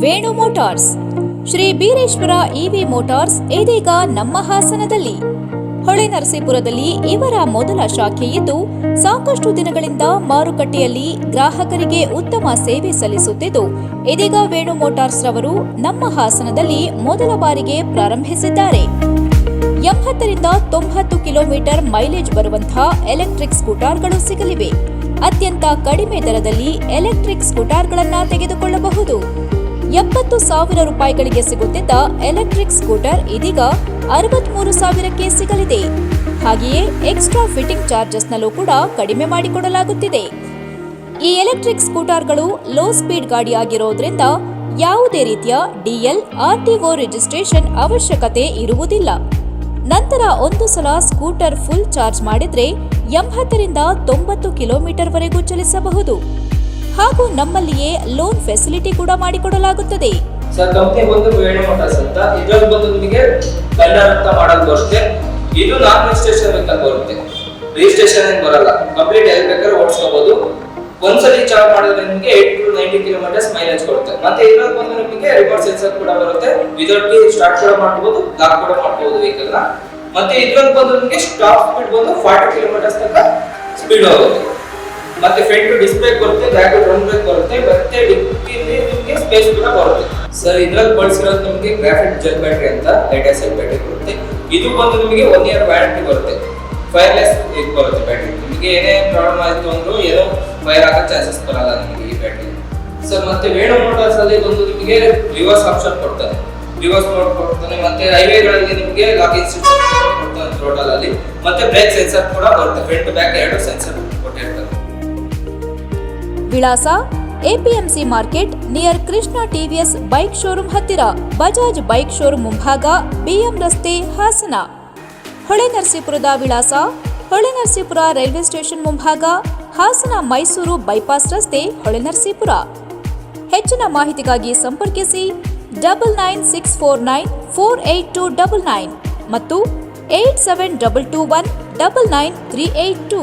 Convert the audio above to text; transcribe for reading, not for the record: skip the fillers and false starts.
Venu motors. Shri Bireshwara EV motors ಇದೀಗ ನಮ್ಮ ಹಾಸನದಲ್ಲಿ. ಹೊಳೆನರಸೀಪುರದಲ್ಲಿ ಇವರ ಮೊದಲ ಶಾಖೆಯಿದ್ದು ಸಾಕಷ್ಟು ದಿನಗಳಿಂದ ಮಾರುಕಟ್ಟೆಯಲ್ಲಿ ಗ್ರಾಹಕರಿಗೆ ಉತ್ತಮ ಸೇವೆ ಸಲ್ಲಿಸುತ್ತಿದ್ದು, ಇದೀಗ ವೇಣು ಮೋಟಾರ್ಸ್ ರವರು ನಮ್ಮ ಹಾಸನದಲ್ಲಿ ಮೊದಲ ಬಾರಿಗೆ ಪ್ರಾರಂಭಿಸಿದ್ದಾರೆ. 80 ರಿಂದ 90 ಕಿಲೋಮೀಟರ್ ಮೈಲೇಜ್ ಬರುವಂತಹ ಎಲೆಕ್ಟ್ರಿಕ್ ಸ್ಕೂಟರ್ಗಳು ಸಿಗಲಿವೆ. ಅತ್ಯಂತ ಕಡಿಮೆ ದರದಲ್ಲಿ ಎಲೆಕ್ಟ್ರಿಕ್ ಸ್ಕೂಟರ್ಗಳನ್ನು ತೆಗೆದುಕೊಳ್ಳಬಹುದು. 70,000 ರೂಪಾಯಿಗಳಿಗೆ ಸಿಗುತ್ತಿದ್ದ ಎಲೆಕ್ಟ್ರಿಕ್ ಸ್ಕೂಟರ್ ಇದೀಗ 63,000ಕ್ಕೆ ಸಿಗಲಿದೆ. ಹಾಗೆಯೇ ಎಕ್ಸ್ಟ್ರಾ ಫಿಟ್ಟಿಂಗ್ ಚಾರ್ಜಸ್ನಲ್ಲೂ ಕೂಡ ಕಡಿಮೆ ಮಾಡಿಕೊಡಲಾಗುತ್ತಿದೆ. ಈ ಎಲೆಕ್ಟ್ರಿಕ್ ಸ್ಕೂಟರ್ಗಳು ಲೋ ಸ್ಪೀಡ್ ಗಾಡಿಯಾಗಿರೋದ್ರಿಂದ ಯಾವುದೇ ರೀತಿಯ ಡಿಎಲ್ ಆರ್ಟಿಒ ರಿಜಿಸ್ಟ್ರೇಷನ್ ಅವಶ್ಯಕತೆ ಇರುವುದಿಲ್ಲ. ನಂತರ ಒಂದು ಸಲ ಸ್ಕೂಟರ್ ಫುಲ್ ಚಾರ್ಜ್ ಮಾಡಿದ್ರೆ 80 ರಿಂದ 90 ಕಿಲೋಮೀಟರ್ ವರೆಗೂ ಚಲಿಸಬಹುದು. ಹಾಗೂ ನಮ್ಮಲ್ಲಿಯೇ ಲೋನ್ ಫೆಸಿಲಿಟಿ ಕೂಡ ಮಾಡಿಕೊಡಲಾಗುತ್ತದೆ. ಸರ್, ಕಂಪನಿ ಬಂದು ವೇಣು ಮೋಟಾರ್ಸ್ ಅಂತ. ಇದರಲ್ಲಿ ಬಂದು ನಿಮಗೆ ಕನ್ನಡ ಅಂತ ಮಾಡಲು ಬರುತ್ತೆ. ಇದು ನಾನ್ ರಿಜಿಸ್ಟ್ರೇಷನ್ ವೆಹಿಕಲ್ ಬರುತ್ತೆ, ರಿಜಿಸ್ಟ್ರೇಷನ್ ಏನು ಬರಲ್ಲ. ಕಂಪ್ಲೀಟ್ ಎಲ್ಲಿ ಬೇಕಾದ್ರೂ ಓಡಿಸ್ಕೋಬಹುದು. ಒಂದ್ಸಲಿ ಚಾರ್ಜ್ ಮಾಡಿದ್ರೆ ನಿಮಗೆ 8 to 90 ಕಿಲೋಮೀಟರ್ಸ್ ಮೈಲೇಜ್ ಕೊಡುತ್ತೆ. ಮತ್ತೆ ಇದರಲ್ಲಿ ಬಂದು ನಿಮಗೆ ರಿಮೋಟ್ ಸೆನ್ಸರ್ ಕೂಡ ಬರುತ್ತೆ. ವಿದೌಟ್ ಸ್ಟಾರ್ಟ್ ಕೂಡ ಮಾಡಬಹುದು, ಲಾಕ್ ಕೂಡ ಮಾಡಬಹುದು ವೆಹಿಕಲ್ ನ. ಮತ್ತೆ ಇದರಲ್ಲಿ ಬಂದು ನಿಮಗೆ ಸ್ಟಾಪ್ ಸ್ಪೀಡ್ ಬಂದು 40 ಕಿಲೋಮೀಟರ್ಸ್ ತನಕ ಸ್ಪೀಡ್ ಹೋಗುತ್ತೆ. ಮತ್ತೆ ಫ್ರಂಟ್ ಡಿಸ್ಪ್ಲೇ ಬರುತ್ತೆ, ಬ್ಯಾಕ್ ಡ್ರಮ್ ಬ್ರೇಕ್ ಬರುತ್ತೆ, ಮತ್ತೆ ಡಿಕ್ಕಿಯಲ್ಲಿ ನಿಮಗೆ ಸ್ಪೇಸ್ ಕೂಡ ಬರುತ್ತೆ. ಸರ್, ಇದರಲ್ಲಿ ಬಳಸಿರೋದು ನಿಮಗೆ ಗ್ರಾಫೈಟ್ ಜೆಲ್ ಬ್ಯಾಟರಿ ಅಂತ ಲೈಟ್ ಆಸಿಡ್ ಬ್ಯಾಟರಿ ಬರುತ್ತೆ. ಇದು ಬಂದು ನಿಮಗೆ 1 year ವ್ಯಾರಂಟಿ ಬರುತ್ತೆ. ಫೈರ್ಲೆಸ್ ಇದು ಬರುತ್ತೆ ಬ್ಯಾಟರಿ. ನಿಮಗೆ ಏನೇ ಪ್ರಾಬ್ಲಮ್ ಆಯಿತು ಅಂದ್ರೂ ಏನೋ ಫೈರ್ ಆಗೋ ಚಾನ್ಸಸ್ ಬರಲ್ಲ ನಿಮಗೆ ಈ ಬ್ಯಾಟರಿ. ಸರ್, ಮತ್ತೆ ವೇಣು ಮೋಟಾರ್ಸ್ ಅಲ್ಲಿ ಬಂದು ನಿಮಗೆ ರಿವರ್ಸ್ ಆಪ್ಷನ್ ಕೊಡ್ತಾನೆ, ರಿವರ್ಸ್ ಮೋಡ್ ಕೊಡ್ತಾನೆ. ಮತ್ತೆ ಹೈವೇಗಳಲ್ಲಿ ನಿಮಗೆ ಲಾಕಿಂಗ್ ಸಿಸ್ಟಮ್ ಕೊಡ್ತಾನೆ ಟೋಟಲ್ ಅಲ್ಲಿ. ಮತ್ತೆ ಬ್ರೇಕ್ ಸೆನ್ಸರ್ ಕೂಡ ಬರುತ್ತೆ, ಫ್ರಂಟ್ ಬ್ಯಾಕ್ ಎರಡು ಸೆನ್ಸರ್ ಕೊಟ್ಟಿರ್ತಾರೆ. ವಿಳಾಸ: APMC market near Krishna TVS bike showroom ಹತ್ತಿರ, ಬಜಾಜ್ ಬೈಕ್ ಶೋರೂಮ್ ಮುಂಭಾಗ, ಬಿಎಂ ರಸ್ತೆ, ಹಾಸನ. ಹೊಳೆನರಸೀಪುರದ ವಿಳಾಸ: ಹೊಳೆನರಸೀಪುರ ರೈಲ್ವೆ ಸ್ಟೇಷನ್ ಮುಂಭಾಗ, ಹಾಸನ ಮೈಸೂರು ಬೈಪಾಸ್ ರಸ್ತೆ, ಹೊಳೆನರಸೀಪುರ. ಹೆಚ್ಚಿನ ಮಾಹಿತಿಗಾಗಿ ಸಂಪರ್ಕಿಸಿ 9964948299 ಮತ್ತು 8722199382.